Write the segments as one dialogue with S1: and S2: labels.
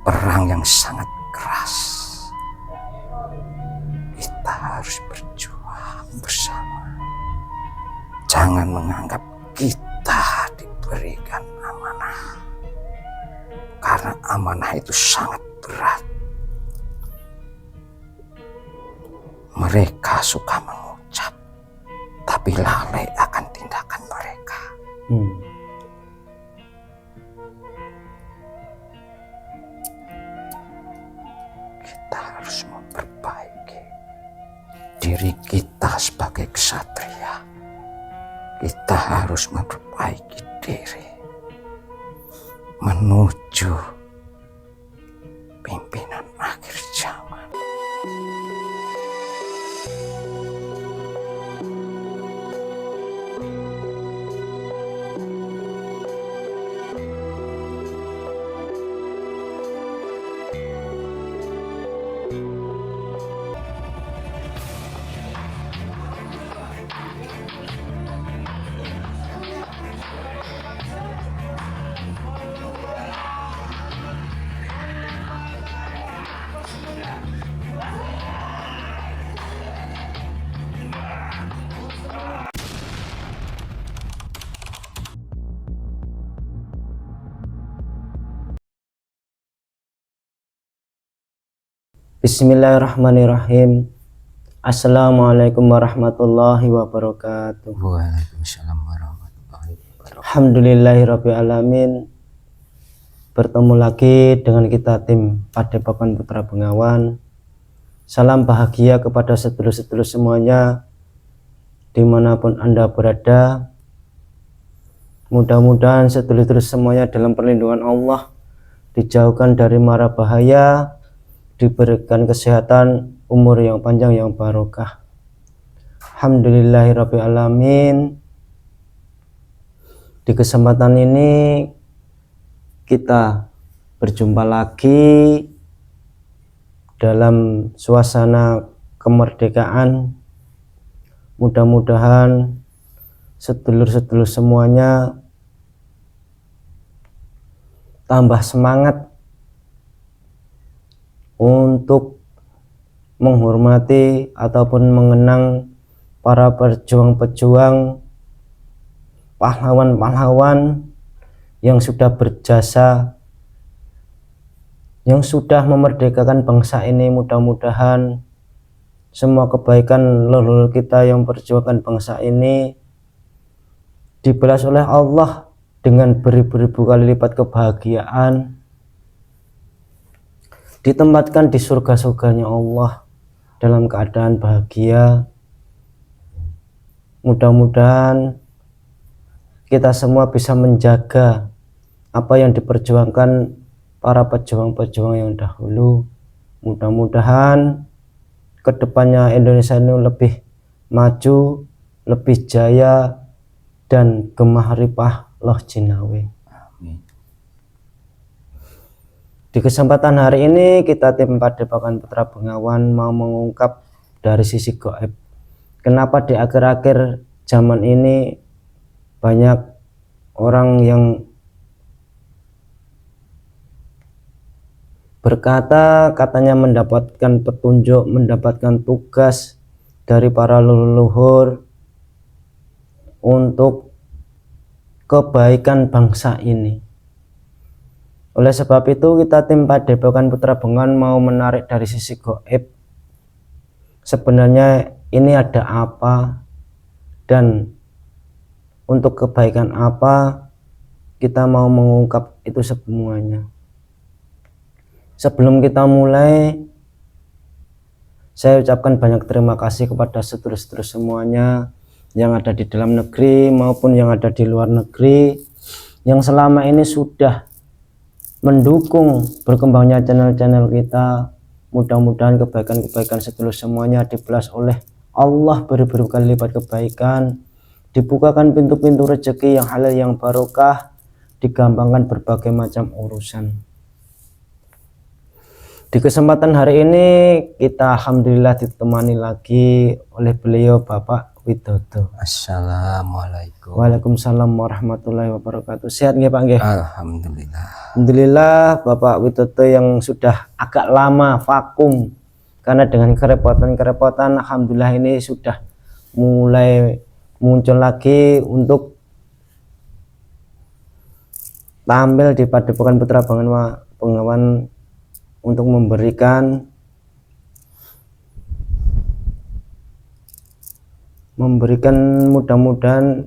S1: perang yang sangat keras. Kita harus berjuang bersama. Jangan menganggap kita diberikan amanah, karena amanah itu sangat berat. Mereka suka mengucap, tapi lalai akan tindakan mereka. Kita harus memperbaiki diri kita sebagai ksatria. Kita harus memperbaiki diri menuju pimpinan akhir zaman.
S2: Bismillahirrahmanirrahim. Assalamualaikum warahmatullahi wabarakatuh.
S1: Waalaikumsalam warahmatullahi wabarakatuh.
S2: Alhamdulillahirabbil alamin. Bertemu lagi dengan kita tim Padepokan Putra Bengawan. Salam bahagia kepada sedulur-sedulur semuanya dimanapun Anda berada. Mudah-mudahan sedulur-sedulur semuanya dalam perlindungan Allah, dijauhkan dari mara bahaya, diberikan kesehatan, umur yang panjang yang barokah. Alhamdulillahirabbil alamin. Di kesempatan ini kita berjumpa lagi dalam suasana kemerdekaan. Mudah-mudahan sedulur-sedulur semuanya tambah semangat untuk menghormati ataupun mengenang para pejuang-pejuang, pahlawan-pahlawan yang sudah berjasa, yang sudah memerdekakan bangsa ini. Mudah-mudahan semua kebaikan leluhur kita yang perjuangkan bangsa ini dibalas oleh Allah dengan beribu-ribu kali lipat kebahagiaan, ditempatkan di surga-surganya Allah dalam keadaan bahagia. Mudah-mudahan kita semua bisa menjaga apa yang diperjuangkan para pejuang-pejuang yang dahulu. Mudah-mudahan kedepannya Indonesia ini lebih maju, lebih jaya, dan gemah ripah loh jinawi. Di kesempatan hari ini kita tim Padepokan Putra Bengawan mau mengungkap dari sisi gaib. Kenapa di akhir-akhir zaman ini banyak orang yang berkata katanya mendapatkan petunjuk, mendapatkan tugas dari para leluhur untuk kebaikan bangsa ini. Oleh sebab itu kita tim Padepokan Putra Bengawan mau menarik dari sisi gaib. Sebenarnya ini ada apa dan untuk kebaikan apa, kita mau mengungkap itu semuanya. Sebelum kita mulai, saya ucapkan banyak terima kasih kepada sedulur-sedulur semuanya yang ada di dalam negeri maupun yang ada di luar negeri, yang selama ini sudah mendukung berkembangnya channel-channel kita. Mudah-mudahan kebaikan-kebaikan sedulur semuanya dibalas oleh Allah beribu-ribu kali lipat kebaikan, dibukakan pintu-pintu rezeki yang halal yang barokah, digampangkan berbagai macam urusan. Di kesempatan hari ini kita alhamdulillah ditemani lagi oleh beliau Bapak Widodo.
S1: Assalamualaikum.
S2: Waalaikumsalam warahmatullahi wabarakatuh. Sehat nggih Pak nggih?
S1: Alhamdulillah.
S2: Alhamdulillah Bapak Widodo yang sudah agak lama vakum karena dengan kerepotan-kerepotan, alhamdulillah ini sudah mulai muncul lagi untuk tampil di Padepokan Putra Bengawan untuk memberikan mudah-mudahan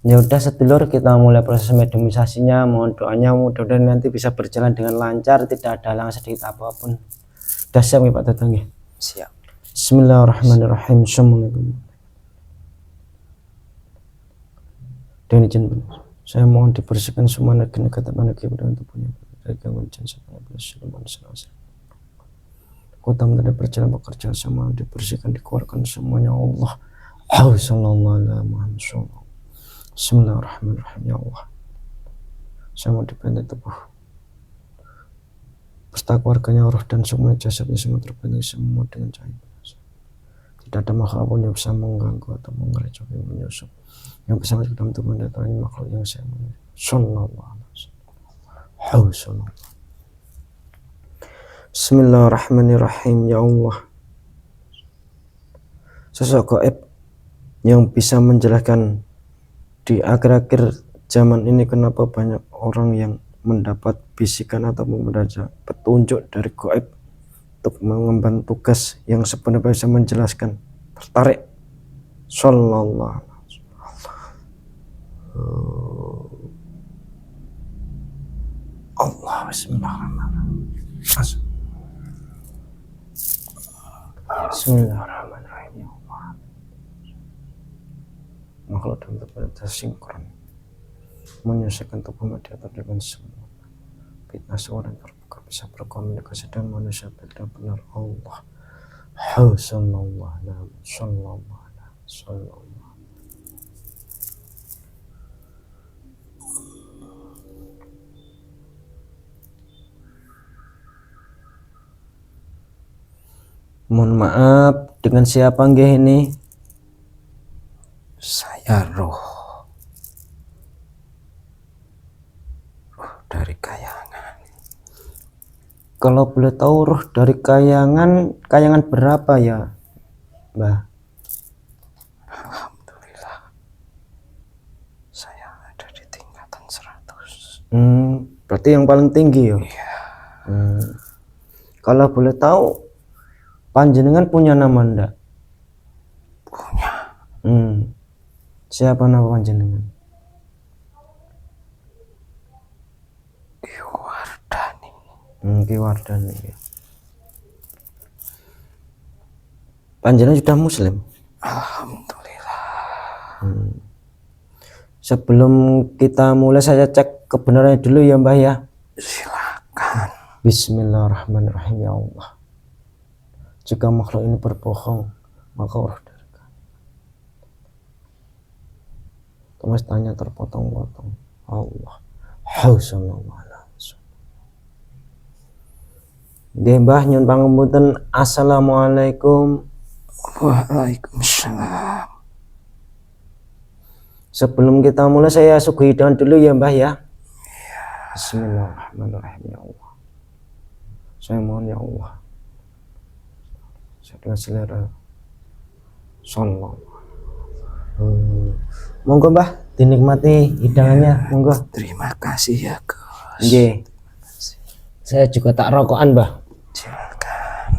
S2: ya udah sedulur, kita mulai proses mediumisasinya. Mohon doanya mudah-mudahan nanti bisa berjalan dengan lancar, tidak ada halangan sedikit apapun. Udah siap nih Pak Toto nggih?
S1: Siap.
S2: Bismillahirrahmanirrahim. Assalamualaikum. Dan izin saya mohon dibersihkan semua negeri kata negeri pada tubuhnya dari gangguan jin setan iblis siluman selasa. Kota menjadi perjalanan bekerja sama dibersihkan, dikeluarkan semuanya Allah. Sallallahu alaihi wasallam. Bismillahirrahmanirrahim. Ya Allah, saya mau dibentuk tubuh beserta keluarganya, roh dan semua jasadnya semua terbentuk semua dengan cahaya. Tidak ada makhluk apapun yang bisa mengganggu atau mengerecoh yang menyusup yang bisa masuk dalam tubuh mendatangi makhluk yang saya mengenai. Sallallahu alaihi wasallam. Bismillahirrahmanirrahim. Ya Allah, sosok gaib yang bisa menjelaskan di akhir-akhir zaman ini kenapa banyak orang yang mendapat bisikan atau mendapat petunjuk dari gaib untuk mengemban tugas yang sebenarnya bisa menjelaskan. Tertarik? Sallallahu alaihi wasallam. Allah, bismillahirrahmanirrahim. Bismillahirrahmanirrahim. Ya Allah, makhluk dalam tubuh sinkron menyelesaikan tubuh mediator dengan semua fitnah suara yang terbuka bisa berkomunikasi dan manusia baik dan benar. Allah. Sallallahu alaihi wasallam. Mohon maaf, dengan siapa nggih ini?
S1: Saya roh dari kayangan.
S2: Kalau boleh tahu roh dari kayangan berapa ya, Mbah?
S1: Alhamdulillah. Saya ada di tingkatan 100.
S2: Berarti yang paling tinggi ya?
S1: Iya.
S2: Kalau boleh tahu panjenengan punya nama ndak?
S1: Punya.
S2: Siapa nama panjenengan?
S1: Ki Wardani.
S2: Ki Wardani. Panjenengan sudah muslim?
S1: Alhamdulillah.
S2: Sebelum kita mulai saya cek kebenarannya dulu ya Mbah ya.
S1: Silakan.
S2: Bismillahirrahmanirrahim. Ya Allah, jika makhluk ini berbohong maka roh dari Thomas tanya terpotong-potong. Allah. Sallallahu alaihi wasallam. Nggih Mbah, nyuwun pangapunten. Assalamualaikum.
S1: Waalaikumsalam.
S2: Sebelum kita mulai saya suguhi doa dulu ya Mbah ya. Bismillahirrahmanirrahim. Ya Allah, saya mohon ya Allah, saya dengan selera sallallahu. Monggo Mbah, dinikmati hidangannya. Monggo.
S1: Terima kasih ya Gus.
S2: Nggih. Saya juga tak rokokan Mbah.
S1: Silakan.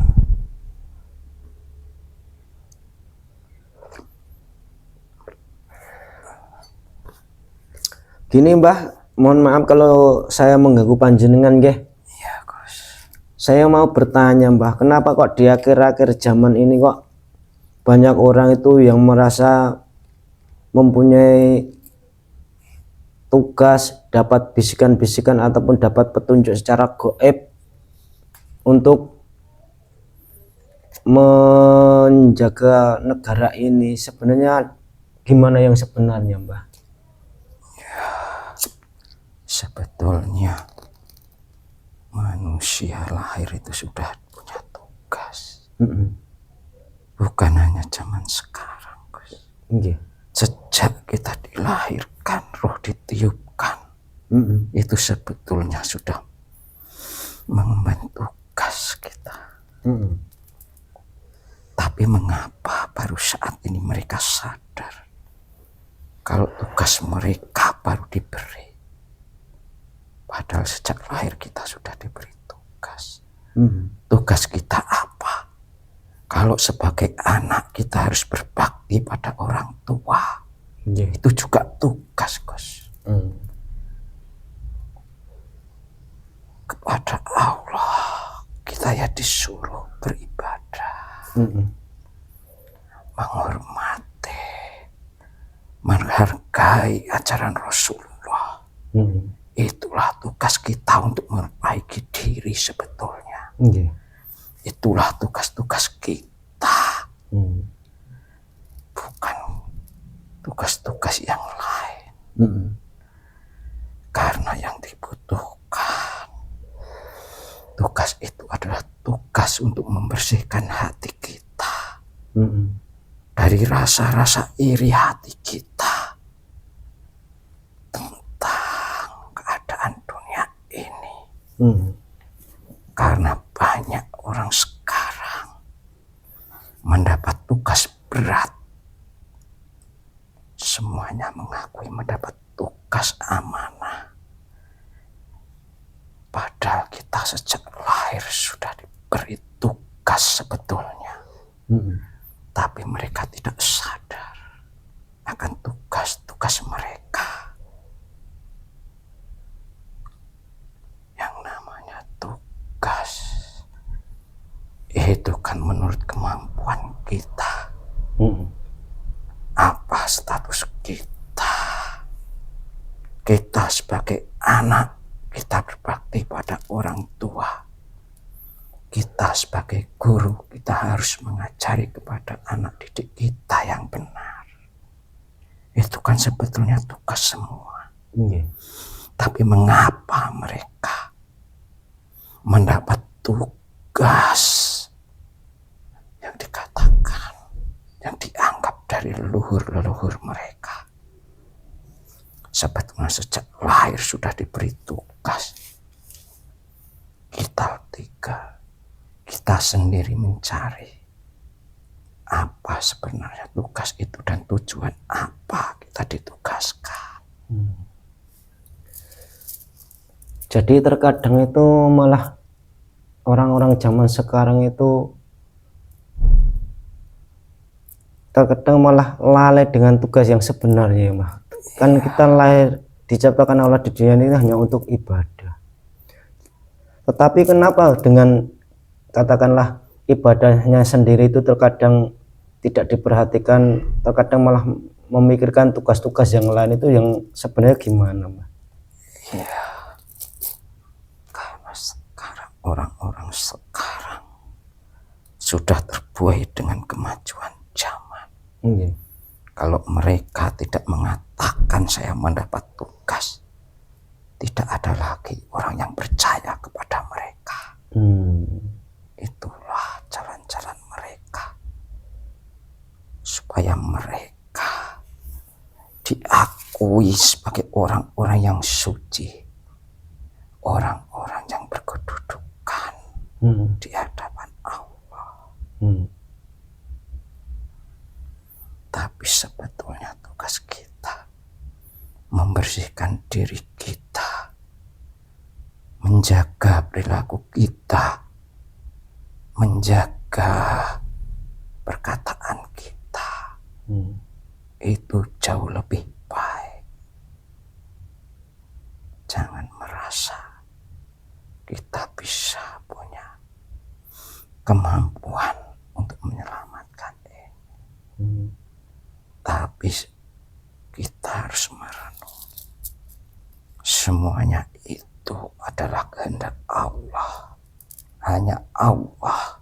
S2: Gini Mbah, mohon maaf kalau saya mengganggu panjenengan nggih.
S1: Iya Gus.
S2: Saya mau bertanya Mbah, kenapa kok di akhir-akhir zaman ini kok banyak orang itu yang merasa mempunyai tugas, dapat bisikan-bisikan ataupun dapat petunjuk secara gaib untuk menjaga negara ini. Sebenarnya gimana yang sebenarnya Mbah?
S1: Sebetulnya manusia lahir itu sudah punya tugas. bukan hanya zaman sekarang, Gus.
S2: Nggih.
S1: Sejak kita dilahirkan, roh ditiupkan, itu sebetulnya sudah mengemban tugas kita. Tapi mengapa baru saat ini mereka sadar kalau tugas mereka baru diberi? Padahal sejak lahir kita sudah diberi tugas. Tugas kita apa? Kalau sebagai anak kita harus berbakti pada orang tua. Itu juga tugas, Gus. Kepada Allah kita ya disuruh beribadah, menghormati, menghargai ajaran Rasulullah. Itulah tugas kita untuk memperbaiki diri sebetulnya. Itulah tugas-tugas kita, bukan tugas-tugas yang lain. Karena yang dibutuhkan, tugas itu adalah tugas untuk membersihkan hati kita dari rasa-rasa iri hati kita tentang keadaan dunia ini. Karena banyak orang sekarang mendapat tugas berat. Semuanya mengakui mendapat tugas amanah. Padahal kita sejak lahir sudah diberi tugas sebetulnya. Tapi mereka tidak sadar akan tugas-tugas mereka. Yang namanya tugas itu kan menurut kemampuan kita. Apa status kita? Kita sebagai anak, kita berbakti pada orang tua. Kita sebagai guru, kita harus mengajari kepada anak didik kita yang benar. Itu kan sebetulnya tugas semua. Tapi mengapa mereka mendapat tugas yang dikatakan, yang dianggap dari leluhur-leluhur mereka? Sebetulnya sejak lahir sudah diberi tugas. Kita sendiri mencari apa sebenarnya tugas itu dan tujuan apa kita ditugaskan.
S2: Jadi terkadang itu malah orang-orang zaman sekarang itu terkadang malah lalai dengan tugas yang sebenarnya, Mbak. Kan kita lahir diciptakan Allah di dunia ini hanya untuk ibadah. Tetapi kenapa dengan katakanlah ibadahnya sendiri itu terkadang tidak diperhatikan, terkadang malah memikirkan tugas-tugas yang lain, itu yang sebenarnya gimana, Mbak?
S1: Ya, karena sekarang orang-orang sekarang sudah terbuai dengan kemajuan zaman. Kalau mereka tidak mengatakan saya mendapat tugas, tidak ada lagi orang yang percaya kepada mereka. Itulah jalan-jalan mereka supaya mereka diakui sebagai orang-orang yang suci, orang-orang yang berkedudukan di hadapan Allah. Tapi sebetulnya tugas kita membersihkan diri kita, menjaga perilaku kita, menjaga perkataan kita. Itu jauh lebih baik. Jangan merasa kita bisa punya kemampuan untuk menyelamatkan ini. Tapi kita harus merenung. Semuanya itu adalah kehendak Allah. Hanya Allah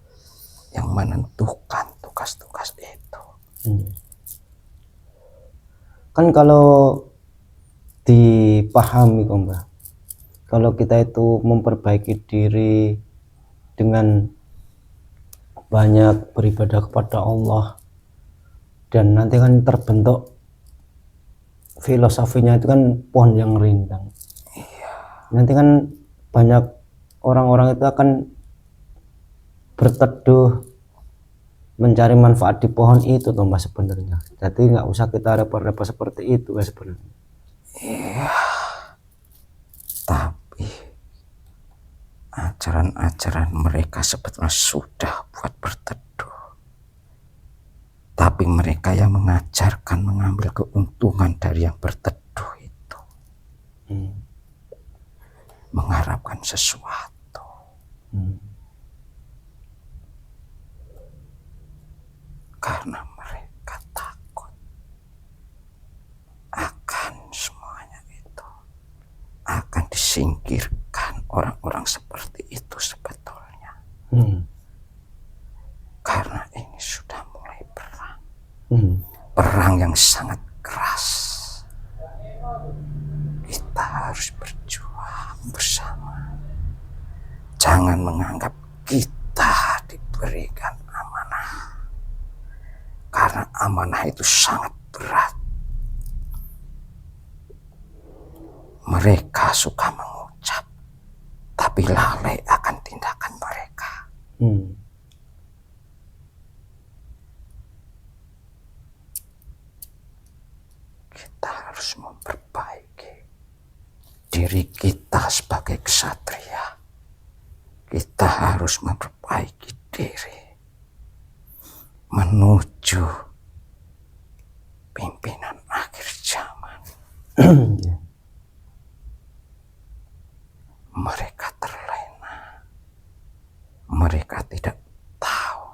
S1: yang menentukan tugas-tugas itu.
S2: Kan kalau dipahami, Mbak, kalau kita itu memperbaiki diri dengan banyak beribadah kepada Allah, dan nanti kan terbentuk filosofinya itu kan pohon yang rindang. Nanti kan banyak orang-orang itu akan berteduh mencari manfaat di pohon itu toh Mas sebenarnya. Jadi nggak usah kita repot-repot seperti itu Mas sebenarnya.
S1: Tapi ajaran-ajaran mereka sebetulnya sudah buat berteduh. Tapi mereka yang mengajarkan mengambil keuntungan dari yang berteduh itu. Mengharapkan sesuatu. Karena mereka takut akan semuanya itu akan disingkirkan orang-orang seperti itu sebetulnya. Karena ini sudah mulai perang. Perang yang sangat keras. Kita harus berjuang bersama. Jangan menganggap kita diberikan amanah. Karena amanah itu sangat berat. Mereka suka mengucap, tapi lalai akan tindakan mereka. Kita harus memperbaiki diri kita sebagai ksatria. Kita harus memperbaiki diri menuju pimpinan akhir zaman. Mereka terlena. Mereka tidak tahu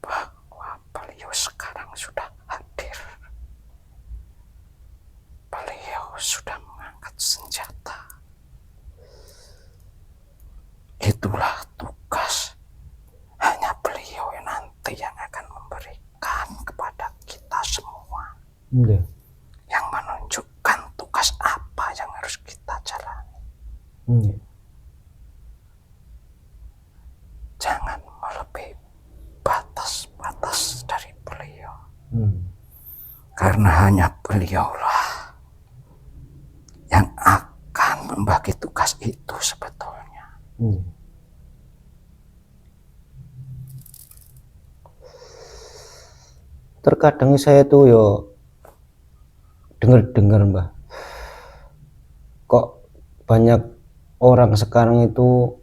S1: bahwa beliau sekarang sudah hadir. Beliau sudah mengangkat senjata. Itulah tugas. Hanya beliau yang nanti yang akan memberikan kepada kita semua. Yang menunjukkan tugas apa yang harus kita jalani. Jangan melebihi batas-batas dari beliau. Karena hanya beliaulah yang akan membagi tugas itu sebetulnya.
S2: Terkadang saya tuh yo dengar Mbah, kok banyak orang sekarang itu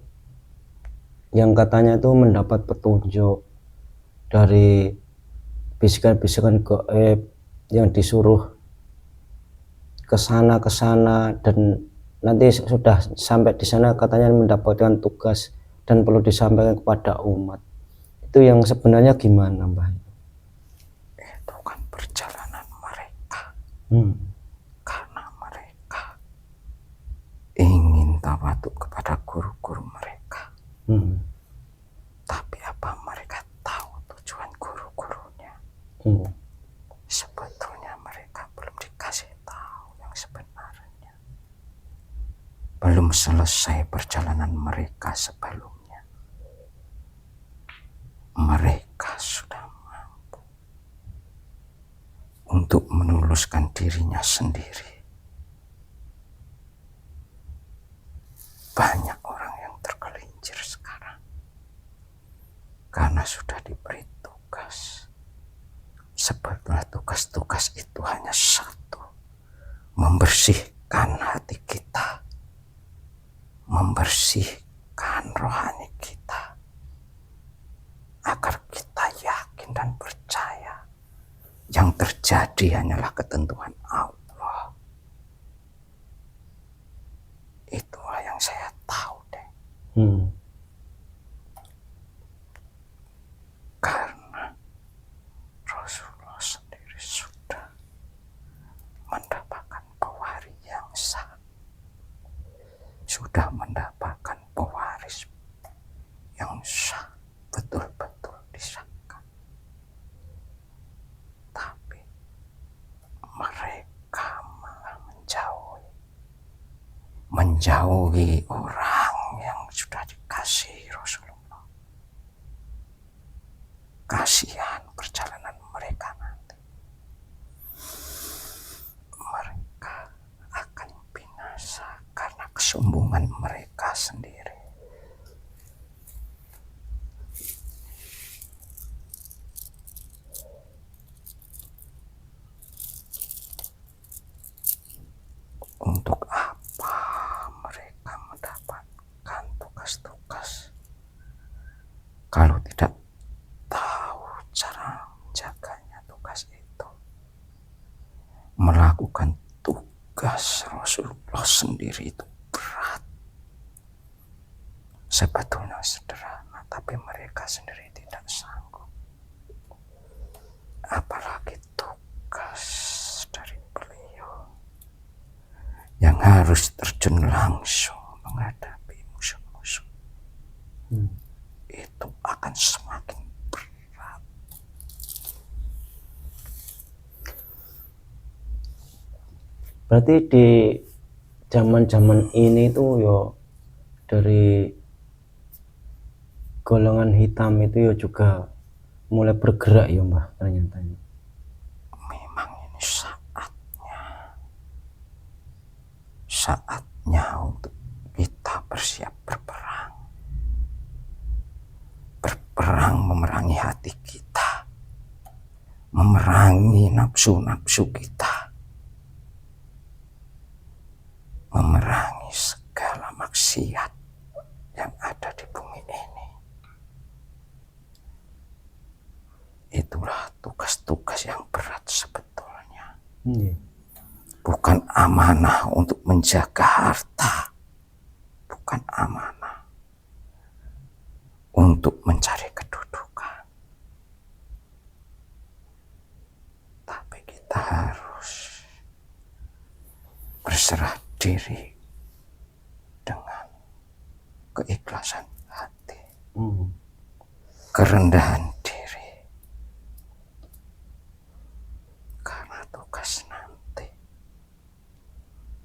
S2: yang katanya itu mendapat petunjuk dari bisikan-bisikan gaib yang disuruh ke sana dan nanti sudah sampai di sana katanya mendapatkan tugas dan perlu disampaikan kepada umat. Itu yang sebenarnya gimana Mbah?
S1: Itu kan perjalanan mereka. Karena mereka ingin tawaduk kepada guru-guru mereka. Tapi apa mereka tahu tujuan guru-gurunya? Sebetulnya mereka belum dikasih tahu yang sebenarnya. Belum selesai perjalanan mereka sebelumnya. Mereka sudah mampu untuk menuluskan dirinya sendiri. Banyak orang yang tergelincir sekarang karena sudah diberi tugas. Sebetulnya tugas-tugas itu hanya satu: membersihkan hati kita, membersihkan rohani kita, agar kita yakin dan percaya yang terjadi hanyalah ketentuan Allah. Itulah yang saya tahu deh. Karena Rasulullah sendiri sudah mendapatkan pewaris yang sah, sudah mendapatkan pewaris yang sah, betul-betul disahkan. Tapi mereka malah menjauhi orang yang sudah dikasih Rasulullah. keuntungan mereka sendiri. Untuk apa mereka mendapatkan tugas-tugas kalau tidak tahu cara menjaganya tugas itu? Melakukan tugas Rasulullah sendiri itu berat. Sebetulnya sederhana, tapi mereka sendiri tidak sanggup. Apalagi tugas dari beliau yang harus terjun langsung menghadapi musuh-musuh. Itu akan semakin berat.
S2: Berarti di zaman-zaman ini tuh yo dari golongan hitam itu yo juga mulai bergerak ya Mbah ternyata.
S1: Memang ini saatnya untuk kita bersiap berperang. Berperang memerangi hati kita, memerangi nafsu-nafsu kita, memerangi segala maksiat yang ada di bumi ini. Itulah tugas-tugas yang berat sebetulnya. Bukan amanah untuk menjaga harta, bukan amanah untuk mencari kedudukan, tapi kita harus berserah diri dengan keikhlasan hati, kerendahan diri, karena tugas nanti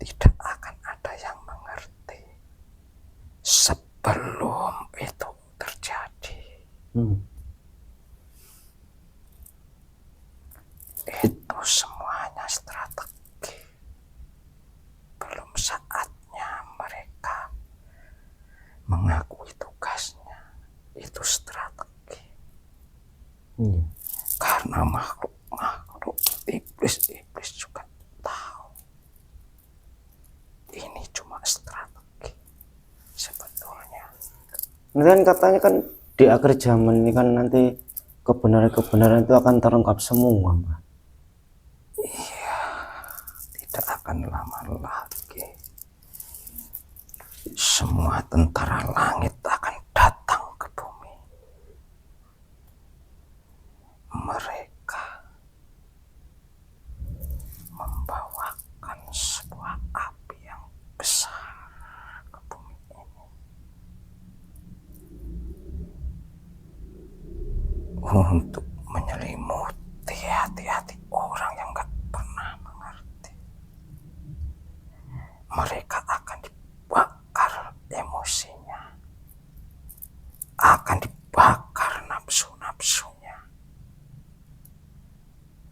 S1: tidak akan ada yang mengerti sebelum itu terjadi. Itu semuanya strategi. Belum saatnya mereka mengakui tugasnya. Itu strategi. Karena makhluk iblis juga tahu ini cuma strategi sebetulnya.
S2: Dan katanya kan di akhir zaman ini kan nanti kebenaran-kebenaran itu akan terungkap semua Mbah.
S1: Iya, tidak akan lama lagi semua tentara langit akan datang ke bumi. Mereka membawakan sebuah api yang besar ke bumi ini untuk menyelimuti hati-hati orang yang gak pernah mengerti. Mereka akan dibakar emosinya, akan dibakar nafsu-nafsunya,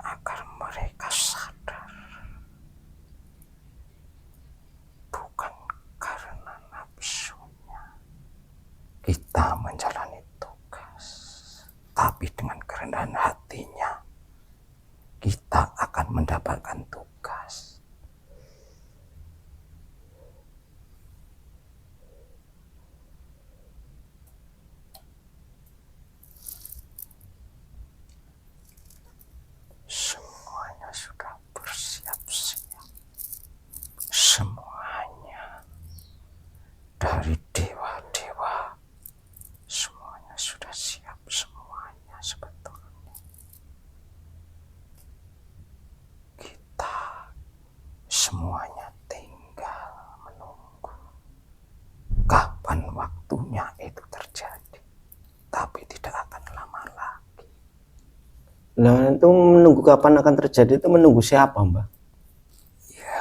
S1: agar mereka sadar bukan karena nafsunya kita menjalani tugas, tapi dengan kerendahan hatinya kita akan mendapatkan tugas. Semuanya sudah bersiap-siap. Semuanya dari dewa-dewa, semuanya sudah siap, semuanya sebetulnya. Kita semuanya tinggal menunggu kapan waktunya itu terjadi, tapi tidak akan lama lagi.
S2: Nah itu menunggu kapan akan terjadi itu menunggu siapa Mbah?
S1: Ya,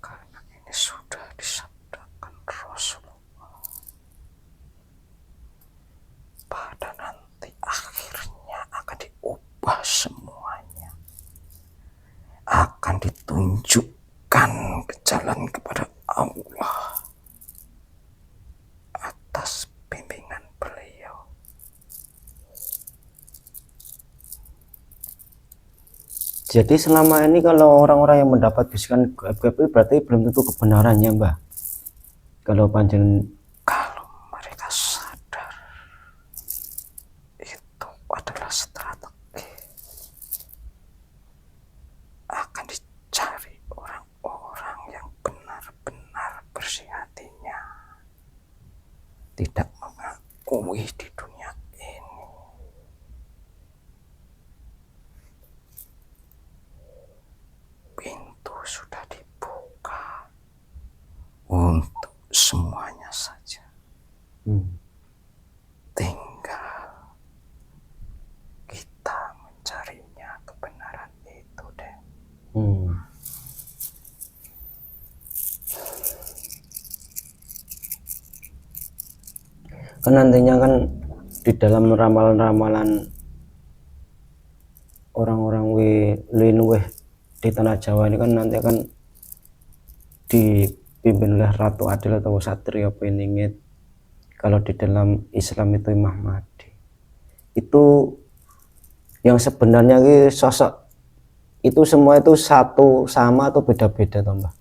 S1: karena ini sudah disabdakan Rasulullah. Pada nanti akhirnya akan diubah semuanya. Akan ditunjukkan berikan ke jalan kepada Allah atas bimbingan beliau.
S2: Jadi selama ini kalau orang-orang yang mendapat bisikan gaib berarti belum tentu kebenarannya, Mbah. Kalau panjenengan
S1: Kalau mereka sadar itu adalah strategi, akan dicari orang-orang yang benar-benar bersih hatinya, tidak mengakui di dunia ini. Pintu sudah dibuka untuk semuanya saja. Tinggal kita mencarinya kebenaran itu deh.
S2: Kan nantinya kan di dalam ramalan-ramalan orang-orang linuweh di tanah Jawa ini kan nanti akan dipimpin oleh Ratu Adil atau Satrio Peningit. Kalau di dalam Islam itu Imam Mahdi. Itu yang sebenarnya sosok itu semua itu satu sama atau beda-beda, toh, Mbah?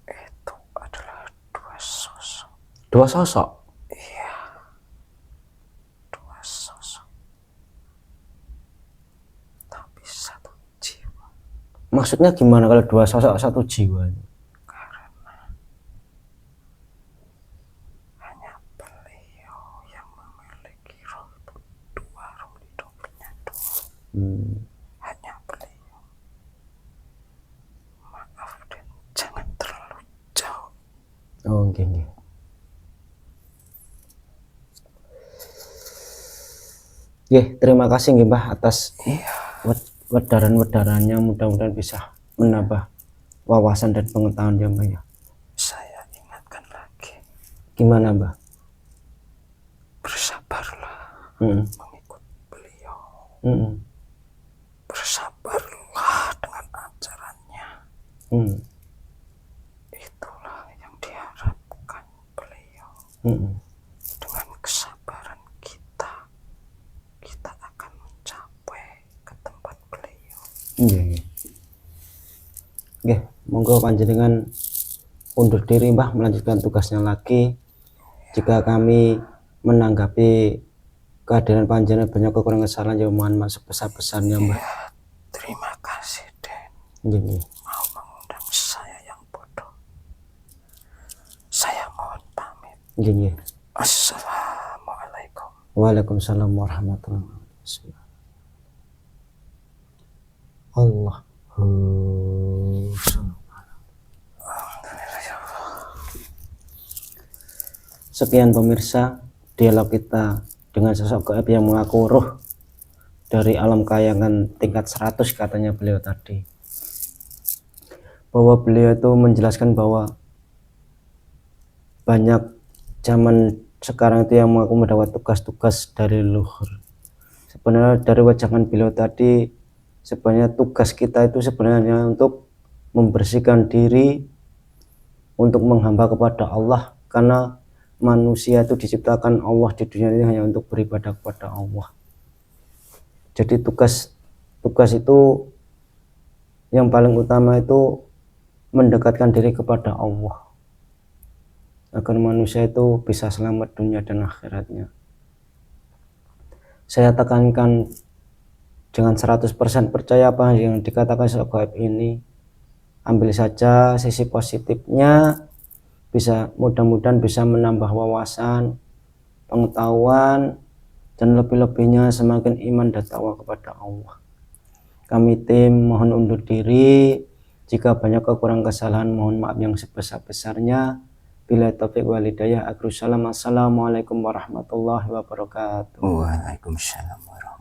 S1: Itu adalah dua sosok.
S2: Dua sosok.
S1: Iya, dua sosok, tapi satu jiwa.
S2: Maksudnya gimana kalau dua sosok satu jiwa?
S1: Karena hanya beliau yang memiliki roh itu dua, roh hidupnya dua. Hanya beliau. Maaf dan jangan terlalu jauh.
S2: Oh, gini. Terima kasih nggih, Mbah, atas wedaran-wedarannya, mudah-mudahan bisa menambah wawasan dan pengetahuan ya, Mbah ya.
S1: Saya ingatkan lagi,
S2: Gimana, Mbah?
S1: bersabarlah mengikut beliau. Bersabarlah dengan ajarannya. Itulah yang diharapkan beliau. Dengan kesabaran kita, kita akan mencapai ke tempat beliau.
S2: Monggo panjenengan undur diri, Mbah, melanjutkan tugasnya lagi. Jika kami menanggapi kehadiran panjenengan banyak kekurangan kesalahan, ya mohon maaf sebesar-besarnya, Mbah.
S1: Ya, terima kasih, Den. Mau mengundang saya yang bodoh. Saya mohon pamit. Assalamualaikum.
S2: Waalaikumsalam warahmatullahi wabarakatuh. Allah. Sekian pemirsa, dialog kita dengan sosok gaib yang mengaku roh dari alam kayangan tingkat 100 katanya beliau tadi. Bahwa beliau itu menjelaskan bahwa banyak zaman sekarang itu yang mengaku mendapat tugas-tugas dari luhur. Sebenarnya dari wajangan beliau tadi, sebenarnya tugas kita itu sebenarnya untuk membersihkan diri, untuk menghamba kepada Allah, karena manusia itu diciptakan Allah di dunia ini hanya untuk beribadah kepada Allah. Jadi tugas itu yang paling utama itu mendekatkan diri kepada Allah, agar manusia itu bisa selamat dunia dan akhiratnya. Saya tekankan dengan 100% percaya apa yang dikatakan sosok gaib ini. Ambil saja sisi positifnya, bisa mudah-mudahan bisa menambah wawasan, pengetahuan, dan lebih-lebihnya semakin iman dan takwa kepada Allah. Kami tim mohon undur diri. Jika banyak kekurangan kesalahan, mohon maaf yang sebesar-besarnya. Bila taufik wal hidayah, assalamualaikum warahmatullahi wabarakatuh.
S1: Waalaikumsalam warahmatullahi wabarakatuh.